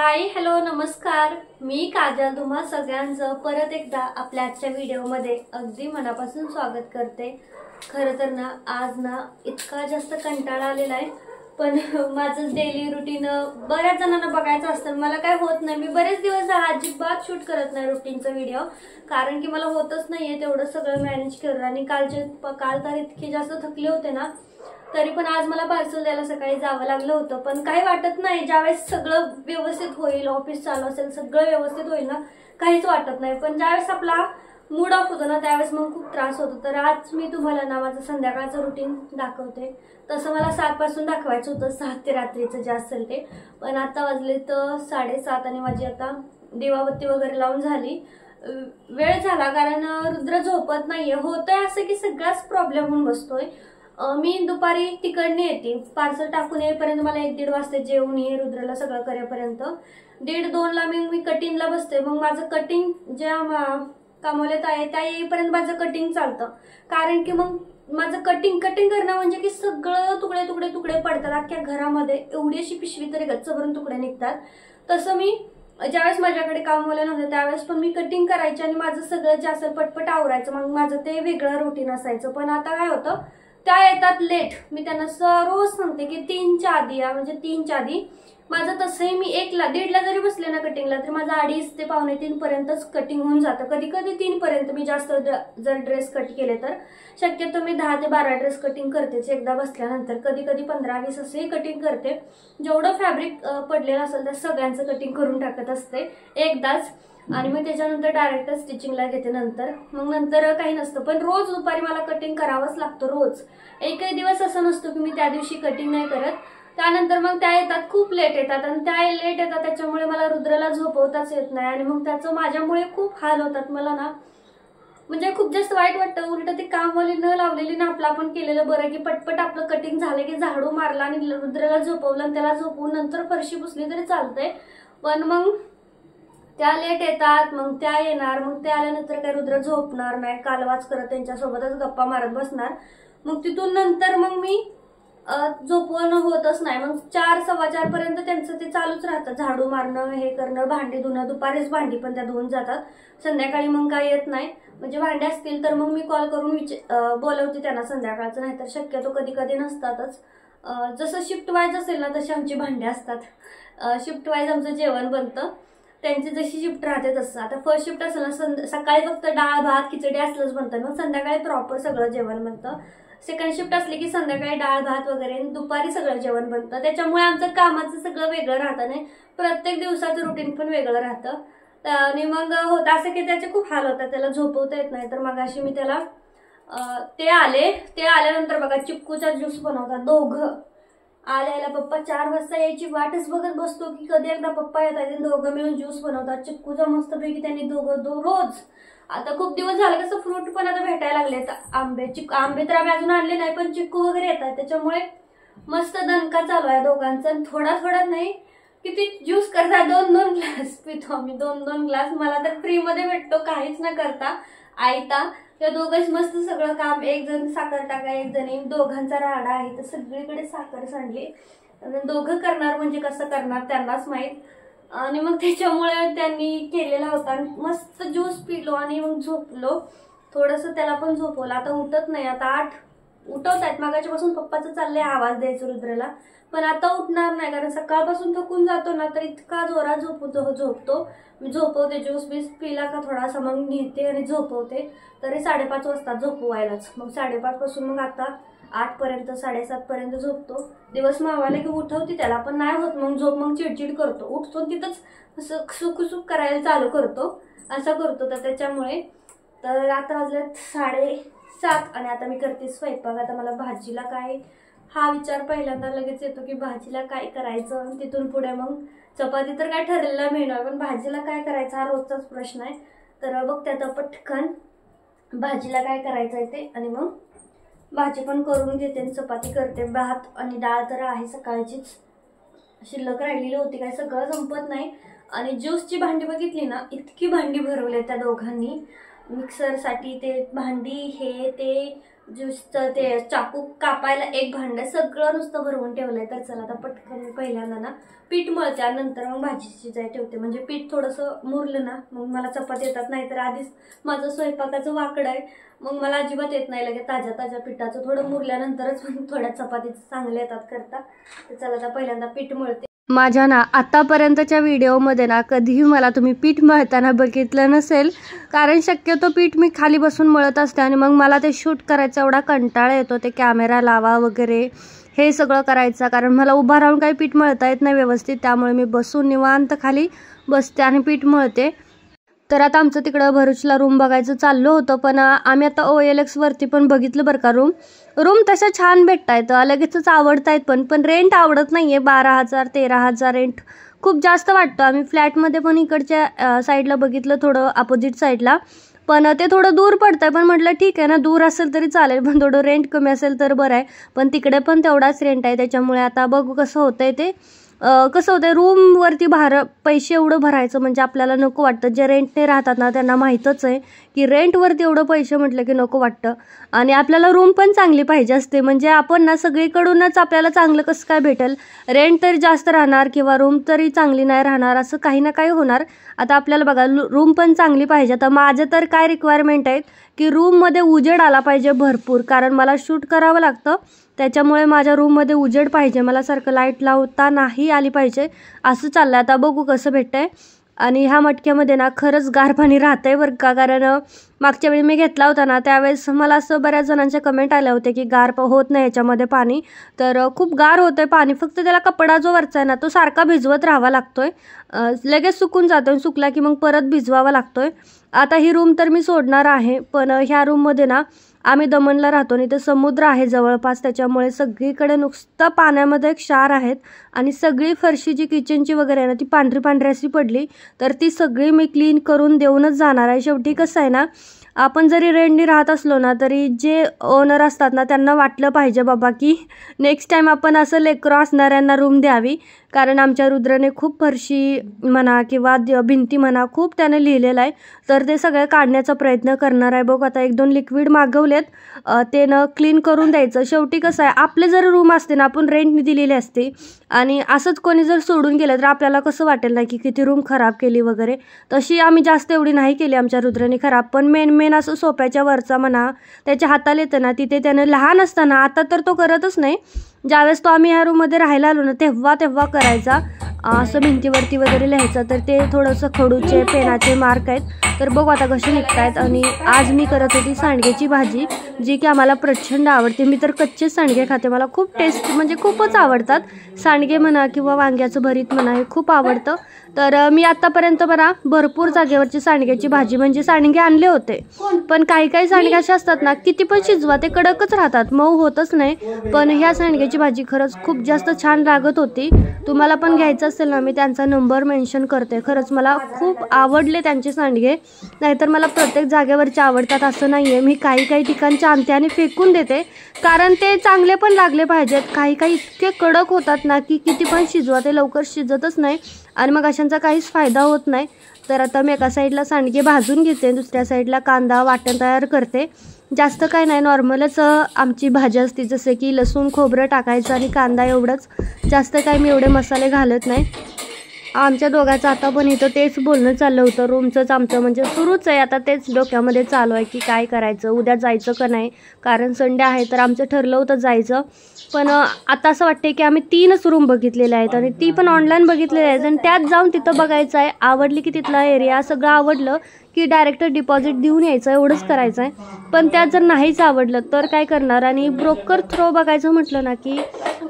Hi hello नमस्कार। मी काजल तुम्हा सगळ्यांचं परत एकदा आपल्या आजच्या व्हिडिओमध्ये अगदी मनापासून स्वागत करते। खरं तर ना आज ना इतका जास्त कंटाळा आलेला आहे, पण माझं डेली रुटीन बऱ्याच जणांना बघायचं असतं, मला काय होत नाही। मी बरेच दिवस अजिबात शूट करत नाही रुटीनचा व्हिडिओ, कारण की मला होतच नाहीये तेवढं सगळं मॅनेज करून। आणि काल तर इतके जास्त थकले होते ना, तरी पण आज मला पार्सल द्यायला सकाळी जावं लागलं होतं। पण काही वाटत नाही, ज्यावेळेस सगळं व्यवस्थित होईल, ऑफिस चालू असेल, सगळं व्यवस्थित होईल ना, काहीच वाटत नाही। पण ज्यावेळेस आपला मूड ऑफ होतो ना, त्यावेळेस मग खूप त्रास होतो। तर आज मी तुम्हाला ना माझं संध्याकाळचं रुटीन दाखवते। तसं मला 7 पासून दाखवायचं होतं, 7 ते रात्रीचं जे असेल ते, पण आता वाजले तर 7:30 आणि माझी आता दिवाबत्ती वगैरे लावून झाली। वेळ झाला कारण रुद्र झोपत नाहीये। होतंय असं की सगळाच प्रॉब्लेम होऊन बसतोय। मी दुपारी तिकडने येते, पार्सल टाकून येईपर्यंत मला 1-1.5 वाजते, जेवून ये रुद्रला सगळं करेपर्यंत। 1:30-2 ला मी कटिंगला बसते। मग माझं कटिंग ज्या कामवल्यात आहे त्या येईपर्यंत माझं कटिंग चालतं, कारण की मग माझं कटिंग करणं म्हणजे की सगळं तुकडे तुकडे तुकडे पडतात अख्ख्या घरामध्ये। एवढी अशी पिशवी तरी गच्च भरून तुकडे निघतात। तसं मी ज्यावेळेस माझ्याकडे कामवाल्या नव्हतं त्यावेळेस पण मी कटिंग करायची आणि माझं सगळं जे असेल पटपट आवरायचं, मग माझं ते वेगळं रुटीन असायचं। पण आता काय होतं, त्या येतात लेट। मी त्यांना रोज सांगते की 3च्या आधी या, म्हणजे 3च्या आधी। माझं तसंही मी 1ला 1:30ला जरी बसले ना कटिंगला, तरी माझं 2:30 ते 2:45 पर्यंतच कटिंग होऊन जातं। कधी कधी 3 पर्यंत मी जास्त जर ड्रेस कट केले तर। शक्यतो मी 10 ते 12 ड्रेस कटिंग करतेच एकदा बसल्यानंतर। कधी कधी 15-20 असेही कटिंग करते। जेवढं फॅब्रिक पडलेलं असेल त्या सगळ्यांचं कटिंग करून टाकत असते एकदाच, आणि मग त्याच्यानंतर डायरेक्ट स्टिचिंगला घेते नंतर। मग नंतर काही नसतं, पण रोज दुपारी मला कटिंग करावंच लागतं रोज। एकही दिवस असं नसतो की मी त्या दिवशी कटिंग नाही करत। त्यानंतर मग त्या येतात, खूप लेट येतात, आणि त्या लेट येतात त्याच्यामुळे मला रुद्रला झोपवताच येत नाही, आणि मग त्याचं माझ्यामुळे खूप हाल होतात। मला ना म्हणजे खूप जास्त वाईट वाटतं। उलट ते कामवाली न लावलेली ना आपलं आपण केलेलं बरं, की पटपट आपलं कटिंग झालं की झाडू मारला आणि रुद्रला झोपवलं आणि त्याला झोपवून नंतर फरशी पुसली तरी चालतंय। पण मग त्या लेट येतात, मग त्या येणार, मग त्या आल्यानंतर काय रुद्र झोपणार नाही, कालवाच करत त्यांच्यासोबतच गप्पा मारत बसणार। मग तिथून नंतर मग मी झोपवणं होतच नाही। मग 4-4:15 पर्यंत त्यांचं ते चालूच राहतं, झाडू मारणं, हे करणं, भांडी धुणं। दुपारीच भांडी पण त्या धुवून जातात, संध्याकाळी मग काय येत नाही। म्हणजे भांडे असतील तर मग मी कॉल करून बोलवते त्यांना संध्याकाळचं, नाहीतर शक्यतो कधी कधी नसतातच। जसं शिफ्ट वाईज असेल ना तशी आमची भांडी असतात। शिफ्ट वाईज आमचं जेवण बनतं, त्यांची जशी शिफ्ट राहते तसं। आता फर्स्ट शिफ्ट असेल ना, सकाळी फक्त डाळ भात खिचडी असलंच बनतं, मग संध्याकाळी प्रॉपर सगळं जेवण बनतं। सेकंड शिफ्ट असली की संध्याकाळी डाळ भात वगैरे, दुपारी सगळं जेवण बनतं। त्याच्यामुळे आमचं कामाचं सगळं वेगळं राहतं, नाही प्रत्येक दिवसाचं रुटीन पण वेगळं राहतं। आणि मग होत असं की त्याचे खूप हाल होतात, त्याला झोपवता येत नाही। तर मग अशी मी त्याला ते आल्यानंतर बघा चिक्कूचा ज्यूस बनवतात दोघं। आल्याला पप्पा 4 वाजता यायची वाटच बघत बसतो की कधी एकदा पप्पा येतात, दोघं मिळून ज्यूस बनवतात चिक्कूचा मस्तपैकी। त्यांनी दोघं रोज, आता खूप दिवस झाले कसं फ्रूट पण आता भेटायला लागले, आंबे तर आम्ही अजून आणले नाही, पण चिक्कू वगैरे येतात, त्याच्यामुळे मस्त दणका चालू आहे दोघांचा। थोडा थोडा नाही, किती ज्यूस करता, 2-2 ग्लास पितो आम्ही, 2-2 ग्लास। मला तर फ्री मध्ये भेटतो काहीच न करता, आयता। त्या दोघंच मस्त सगळं काम, एक जण साखर टाका, एक जणी, दोघांचा राडा आहे तर सगळीकडे साखर सांडली। दोघं करणार म्हणजे कसं करणार त्यांनाच माहित। आणि मग त्याच्यामुळे त्यांनी केलेला होता, मस्त ज्यूस पिलो आणि मग झोपलो। थोडंसं त्याला पण झोपवलं, आता उठत नाही। आता 8 उठवतायत, मागाच्यापासून पप्पाचं चाललंय आवाज द्यायचं रुद्रला, पण आता उठणार नाही, कारण सकाळपासून थकून जातो ना, तर इतका जोरात झोपतो। मी झोपवते, ज्यूस बीस पिला का थोडासा मग घेते आणि झोपवते, तरी 5:30 वाजता झोपवायलाच। मग 5:30 पासून मग आता 8 पर्यंत 7:30 पर्यंत झोपतो। दिवस मावाला की उठवते त्याला, पण नाही होत मग झोप, मग चिडचिड करतो, उठतो तिथंच असं सुख करायला चालू करतो, असं करतो। तर त्याच्यामुळे तर आता वाजले 7:30 आणि आता मी करते स्वयंपाक। आता मला भाजीला काय, हा विचार पहिल्यांदा लगेच येतो की भाजीला काय करायचं। तिथून पुढे मग चपाती तर काय ठरलेला मेनू आहे, पण भाजीला काय करायचं हा रोजचाच प्रश्न आहे। तर बघते आता पटकन भाजीला काय करायचं आहे ते, आणि मग भाजी पण करून घेते आणि चपाती करते। भात आणि डाळ तर आहे सकाळचीच, शिल्लक राहिलेली होती, काय सगळं संपत नाही। आणि ज्यूसची भांडी बघितली ना, इतकी भांडी भरवली त्या दोघांनी, मिक्सरसाठी ते भांडी, हे ते ज्यूसचं ते चाकू कापायला एक भांडं, सगळं नुसतं भरवून ठेवलंय. तर चला आता पटकन पहिल्यांदा ना पीठ मळते, नंतर मग भाजी शिजाय ठेवते. म्हणजे पीठ थोडंसं मुरलं ना मग मला चपाती येतात, नाहीतर आधीच माझं स्वयंपाकाचं वाकडं आहे, मग मला अजिबात येत नाही. लगेच ताज्या ताज्या पिठाचं थोडं मुरल्यानंतरच थोड्या चपातीचं चांगले येतात करता. तर चला आता पहिल्यांदा पीठ मळते. माझ्या ना आतापर्यंतच्या व्हिडिओमध्ये ना कधीही मला तुम्ही पीठ मळताना बघितलं नसेल, कारण शक्यतो पीठ मी खाली बसून मळत असते आणि मग मला ते शूट करायचा एवढा कंटाळा येतो, ते कॅमेरा लावा वगैरे हे सगळं करायचं. कारण मला उभा राहून काही पीठ मळता येत नाही व्यवस्थित, त्यामुळे मी बसून निवांत खाली बसते आणि पीठ मळते. तर आता आमचं तिकडं भरूचला रूम बघायचं चाललं होतं, पण आम्ही आता OLX वरती पण बघितलं बरं का. रूम तशा छान भेटतायत, लगेचच आवडतायत, पण रेंट आवडत नाहीये. 12,000 13,000 रेंट खूप जास्त वाटतं. आम्ही फ्लॅटमध्ये पण इकडच्या साईडला बघितलं, थोडं अपोजिट साईडला, पण ते थोडं दूर पडतंय. पण म्हटलं ठीक आहे ना, दूर असेल तरी चालेल, पण थोडं रेंट कमी असेल तर बरं आहे. पण तिकडे पण तेवढाच रेंट आहे, त्याच्यामुळे आता बघू कसं होतंय ते. कसं होतंय, रूमवरती पैसे एवढं भरायचं म्हणजे आपल्याला नको वाटतं. जे रेंटने राहतात ना त्यांना माहीतच आहे की रेंटवरती एवढं पैसे म्हटलं की नको वाटतं. आणि आपल्याला रूम पण चांगली पाहिजे असते, म्हणजे आपण ना सगळीकडूनच आपल्याला चांगलं कसं काय भेटेल. रेंट तरी जास्त राहणार किंवा रूम तरी चांगली नाही राहणार, असं काही ना काही होणार. आता आपल्याला बघा रूम पण चांगली पाहिजे. आता माझं तर काय रिक्वायरमेंट आहेत की रूममध्ये उजेड आला पाहिजे भरपूर, कारण मला शूट करावं लागतं, त्याच्यामुळे माझ्या रूममध्ये उजेड पाहिजे. मला सारखं लाईट लावता नाही आली पाहिजे, असं चाललं. आता बघू कसं भेटतंय. आणि ह्या मटक्यामध्ये ना खरंच गार पाणी राहतंय बरं का, कारण मागच्या वेळी मी घेतला होता ना त्यावेळेस मला असं बऱ्याच जणांच्या कमेंट आल्या होत्या की गार होत नाही याच्यामध्ये पाणी. तर खूप गार होतंय पाणी, फक्त त्याला कपडा जो वरचा आहे ना तो सारखा भिजवत राहावा लागतोय, लगेच सुकून जातोय, सुकला की मग परत भिजवावा लागतोय. आता ही रूम तर मी सोडणार आहे, पण ह्या रूममध्ये ना आम्ही दमणला राहतो आणि ते समुद्र आहे जवळपास, त्याच्यामुळे सगळीकडे नुसतं पाण्यामध्ये क्षार आहेत. आणि सगळी फरशी जी किचनची वगैरे आहे ना ती पांढरी पांढरी अशी पडली, तर ती सगळी मी क्लीन करून देऊनच जाणार आहे. शेवटी कसं आहे ना, आपण जरी रेंटनी राहत असलो ना तरी जे ओनर असतात ना त्यांना वाटलं पाहिजे बाबा की नेक्स्ट टाईम आपण असं लेकरं असणाऱ्यांना रूम द्यावी. कारण आमच्या रुद्रने खूप फरशी म्हणा किंवा भिंती म्हणा खूप त्याने लिहिलेलं आहे, तर ते सगळं काढण्याचा प्रयत्न करणार आहे. बघ आता 1-2 लिक्विड मागवलेत, ते न क्लीन करून द्यायचं. शेवटी कसं आहे, आपले जर रूम असते ना, आपण रेंटनी दिलेली असते आणि असंच कोणी जर सोडून गेलं तर आपल्याला कसं वाटेल ना की किती रूम खराब केली वगैरे. तशी आम्ही जास्त एवढी नाही केली आमच्या रुद्रने खराब, पण मेन असं सोप्याच्या वरचा म्हणा त्याच्या हाताला येतं ना, तिथे त्यानं लहान असताना, आता तर तो करतच नाही, ज्यावेळेस तो आम्ही ह्या रूममध्ये राहायला आलो ना तेव्हा करायचा, असं भिंतीवरती वगैरे लिहायचं. तर ते थोडंसं खडूचे पेनाचे मार्क आहेत, तर बघू आता कसे निघतायत. आणि आज मी करत होती सांडग्याची भाजी, जी की आम्हाला प्रचंड आवडते. मी तर कच्चे सांडगे खाते, मला खूप टेस्ट म्हणजे खूपच आवडतात. सांडगे म्हणा किंवा वांग्याचं भरीत म्हणा हे खूप आवडतं. तर मी आतापर्यंत मला भरपूर जागेवरची सांडग्याची भाजी म्हणजे सांडगे आणले होते, पण काही सांडगे असे असतात ना किती पण शिजवा ते कडकच राहतात, मऊ होतच नाही. पण ह्या सांडग्याची भाजी खरंच खूप जास्त छान लागत होती. तुम्हाला पण घ्यायचं असेल ना मी त्यांचा नंबर मेन्शन करते. खरंच मला खूप आवडले त्यांचे सांडगे, नाहीतर मला प्रत्येक जागेवरचे आवडतात असं नाही आहे. मी काही ठिकाणचे आणते आणि फेकून देते, कारण ते चांगले पण लागले पाहिजेत. काही इतके कडक होतात ना की किती पण शिजवा ते लवकर शिजतच नाही आणि मग अशांचा काहीच फायदा होत नाही. तर आता मी एका साईडला सांडगे भाजून घेते, दुसऱ्या साईडला कांदा वाटण तयार करते. जास्त काय नाही, नॉर्मलच आमची भाजी असते, जसं की लसूण खोबरं टाकायचं आणि कांदा एवढंच, जास्त काय मी एवढे मसाले घालत नाही. आमच्या दोघांचं आता पण इथं तेच बोलणं चाललं होतं, रूमचंच आमचं म्हणजे सुरूच आहे. आता तेच डोक्यामध्ये चालू आहे की काय करायचं, उद्या जायचं का नाही, कारण संडे आहे. तर आमचं ठरलं होतं जायचं, पण आता असं वाटतं की आम्ही 3च रूम बघितलेले आहेत आणि ती पण ऑनलाईन बघितलेले आहेत आणि त्यात जाऊन तिथं बघायचं आहे. आवडली की तिथला एरिया सगळं आवडलं की डायरेक्ट डिपॉझिट देऊन यायचं, एवढंच करायचं आहे. पण त्यात जर नाहीच आवडलं तर काय करणार. आणि ब्रोकर थ्रो बघायचं म्हटलं ना की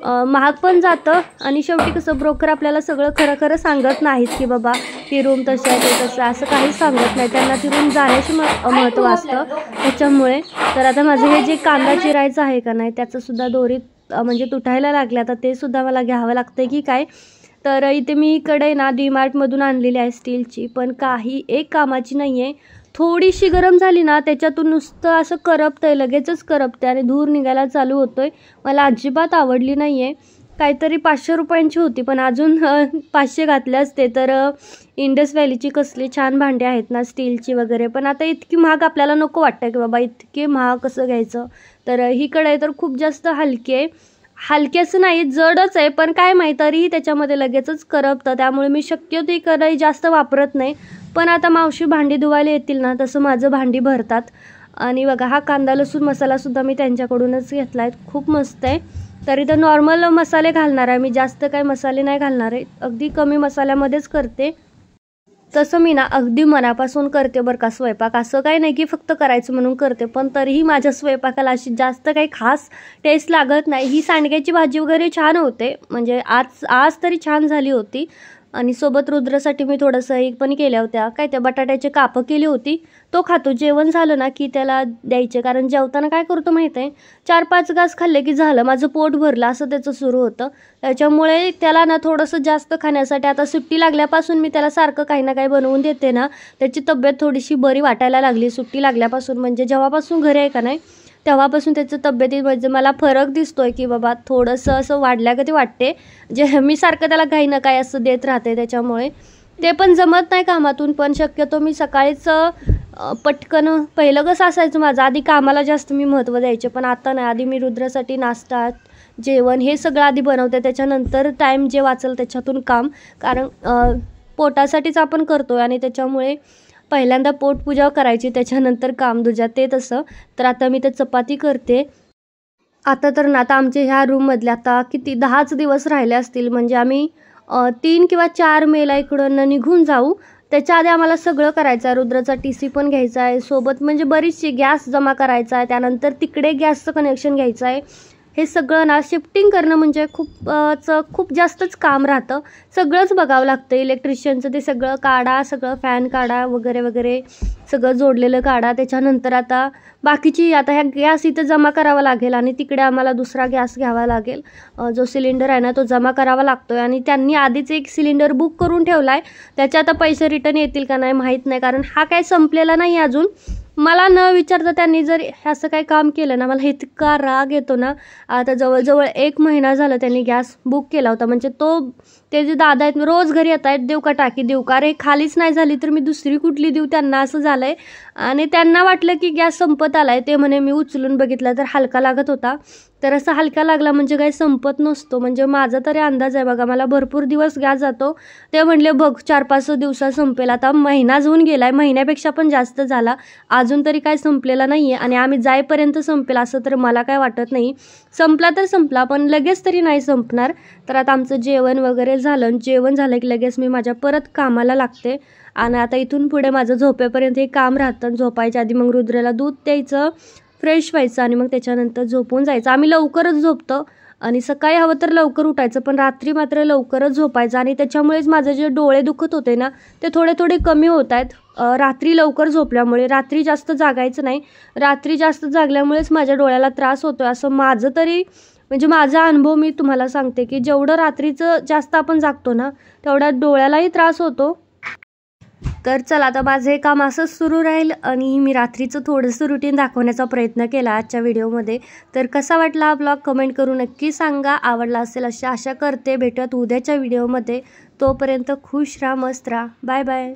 महाग पण जातं आणि शेवटी कसं ब्रोकर आपल्याला सगळं खरं सांगत नाहीत की बाबा ती रूम तशी आहे ते तसं, असं काहीच सांगत नाही. त्यांना ती रूम जाण्याशी महत्त्व असतं त्याच्यामुळे. तर आता माझं हे जे कांदा चिरायचं आहे का नाही त्याचंसुद्धा दोरीत म्हणजे तुटायला लागले, आता ते सुद्धा मला घ्यावं लागतं की काय. तर इथे मी कढई ना DMartमधून आणलेली आहे स्टीलची, पण काही एक कामाची नाही आहे. थोडीशी गरम झाली ना त्याच्यातून नुसतं असं करपतंय, लगेचच करपते आणि धूर निघायला चालू होतोय. मला अजिबात आवडली नाही आहे. काहीतरी 500 रुपयांची होती, पण अजून 500 घातले असते तर इंडस व्हॅलीची कसली छान भांडी आहेत ना स्टीलची वगैरे. पण आता इतकी महाग आपल्याला नको वाटतं की बाबा इतके महाग कसं घ्यायचं. तर ही कढई तर खूप जास्त हलकी आहे. हलकी असं नाही, जडच आहे, पण काय माहीत तरीही त्याच्यामध्ये लगेचच करपतं. त्यामुळे मी शक्यतो ही कढई जास्त वापरत नाही. पण आता मावशी भांडी धुवायला येतील ना तसं माझं भांडी भरतात. आणि बघा हा कांदा लसूण मसालासुद्धा मी त्यांच्याकडूनच घेतला आहे, खूप मस्त आहे. तरी तर नॉर्मल मसाले घालणार आहे मी, जास्त काही मसाले नाही घालणार आहे, अगदी कमी मसाल्यामध्येच करते. तसं मी ना अगदी मनापासून करते बरं का स्वयंपाक. असं काही नाही की फक्त करायचं म्हणून करते, पण तरीही माझ्या स्वयंपाकाला अशी जास्त काही खास टेस्ट लागत नाही. ही सांडग्याची भाजी वगैरे छान होते, म्हणजे आज तरी छान झाली होती. आणि सोबत रुद्रसाठी मी थोडंसं एक पण केल्या होत्या, काय त्या बटाट्याचे कापं केली होती. तो खातो, जेवण झालं ना की त्याला द्यायचे. कारण जेवताना काय करतो माहीत आहे, 4-5 घास खाल्ले की झालं माझं पोट भरलं असं त्याचं सुरू होतं. त्याच्यामुळे त्याला ना थोडंसं जास्त खाण्यासाठी आता सुट्टी लागल्यापासून मी त्याला सारखं काही ना काही बनवून देते ना, त्याची तब्येत थोडीशी बरी वाटायला लागली सुट्टी लागल्यापासून. म्हणजे जेव्हापासून घरी आहे का नाही तेव्हापासून त्याचं तब्येतीमध्ये मला फरक दिसतोय की बाबा थोडंसं असं वाढल्यागती वाटते. जे मी सारखं त्याला काही ना काही असं देत राहते, त्याच्यामुळे ते पण जमत नाही कामातून. पण शक्यतो मी सकाळीच पटकन, पहिलं कसं असायचं माझं, आधी कामाला जास्त मी महत्त्व द्यायचे, पण आता नाही. आधी मी रुद्रासाठी नाश्ता जेवण हे सगळं आधी बनवते, त्याच्यानंतर टाईम जे वाचेल त्याच्यातून काम. कारण पोटासाठीच आपण करतो आणि त्याच्यामुळे पहिल्यांदा पोटपूजा करायची, त्याच्यानंतर काम दूजा, ते तसं. तर आता मी ते चपाती करते. आता तर ना आता आमच्या ह्या रूममधले आता किती 10च दिवस राहिले असतील, म्हणजे आम्ही 3 किंवा 4 मेला इकडून निघून जाऊ. त्याच्या आधी आम्हाला सगळं करायचं आहे. रुद्राचा TC पण घ्यायचा आहे, सोबत म्हणजे बरीचशी गॅस जमा करायचा आहे, त्यानंतर तिकडे गॅसचं कनेक्शन घ्यायचं आहे. हे सगळं ना शिफ्टिंग करणं म्हणजे खूप जास्तच काम राहतं. सगळंच बघावं लागतं. इलेक्ट्रिशियनचं ते सगळं काढा, सगळं फॅन काढा वगैरे वगैरे, सगळं जोडलेलं काढा. त्याच्यानंतर आता बाकीची आता ह्या गॅस इथं जमा करावा लागेल आणि तिकडे आम्हाला दुसरा गॅस घ्यावा लागेल. जो सिलेंडर आहे ना तो जमा करावा लागतो आहे. आणि त्यांनी आधीच एक सिलेंडर बुक करून ठेवला आहे, त्याचे आता पैसे रिटर्न येतील का नाही माहीत नाही, कारण हा काय संपलेला नाही अजून. मला न विचारता त्यांनी जर असं काही काम केलं ना, मला इतका राग येतो ना. आता जवळजवळ 1 महिना झाला त्यांनी गॅस बुक केला होता, म्हणजे ते जे दादा आहेत रोज घरी येत आहेत, देऊ का टाकी देऊ का, अरे खालीच नाही झाली तर मी दुसरी कुठली देऊ त्यांना, असं झालं आहे. आणि त्यांना वाटलं की गॅस संपत आला आहे. ते म्हणे मी उचलून बघितला तर हलका लागत होता. तर असं हलका लागला म्हणजे काही संपत नसतो, म्हणजे माझा तरी अंदाज आहे बघा, मला भरपूर दिवस गॅस जातो. ते म्हणले बघ 4-5 दिवसात संपेल. आता महिना होऊन गेला आहे, महिन्यापेक्षा पण जास्त झाला, अजून तरी काय संपलेला नाही आहे. आणि आम्ही जाईपर्यंत संपेल असं तर मला काय वाटत नाही. संपला तर संपला, पण लगेच तरी नाही संपणार. तर आता आमचं जेवण वगैरे झालं, जेवण झालं की लगेच मी माझ्या परत कामाला लागते. आणि आता इथून पुढे माझं झोपेपर्यंत हे काम राहतं. झोपायच्या आधी मग रुद्राला दूध द्यायचं, फ्रेश व्हायचं आणि मग त्याच्यानंतर झोपून जायचं. आम्ही लवकरच झोपतो आणि सकाळी हवं तर लवकर उठायचं, पण रात्री मात्र लवकरच झोपायचं. आणि त्याच्यामुळेच माझे जे डोळे दुखत होते ना ते थोडे थोडे कमी होत आहेत रात्री लवकर झोपल्यामुळे. रात्री जास्त जागायचं नाही, रात्री जास्त जागल्यामुळेच माझ्या डोळ्याला त्रास होतो आहे असं माझं तरी, म्हणजे माझा अनुभव मी तुम्हाला सांगते की जेवढं रात्रीचं जास्त आपण जागतो ना तेवढ्या डोळ्यालाही त्रास होतो. तर चला आता माझं हे काम असंच सुरू राहील आणि मी रात्रीचं थोडंसं रुटीन दाखवण्याचा प्रयत्न केला आजच्या व्हिडिओमध्ये. तर कसा वाटला हा ब्लॉग कमेंट करून नक्की सांगा. आवडला असेल अशी आशा करते. भेटूयात उद्याच्या व्हिडिओमध्ये. तोपर्यंत खुश राहा, मस्त राहा. Bye bye.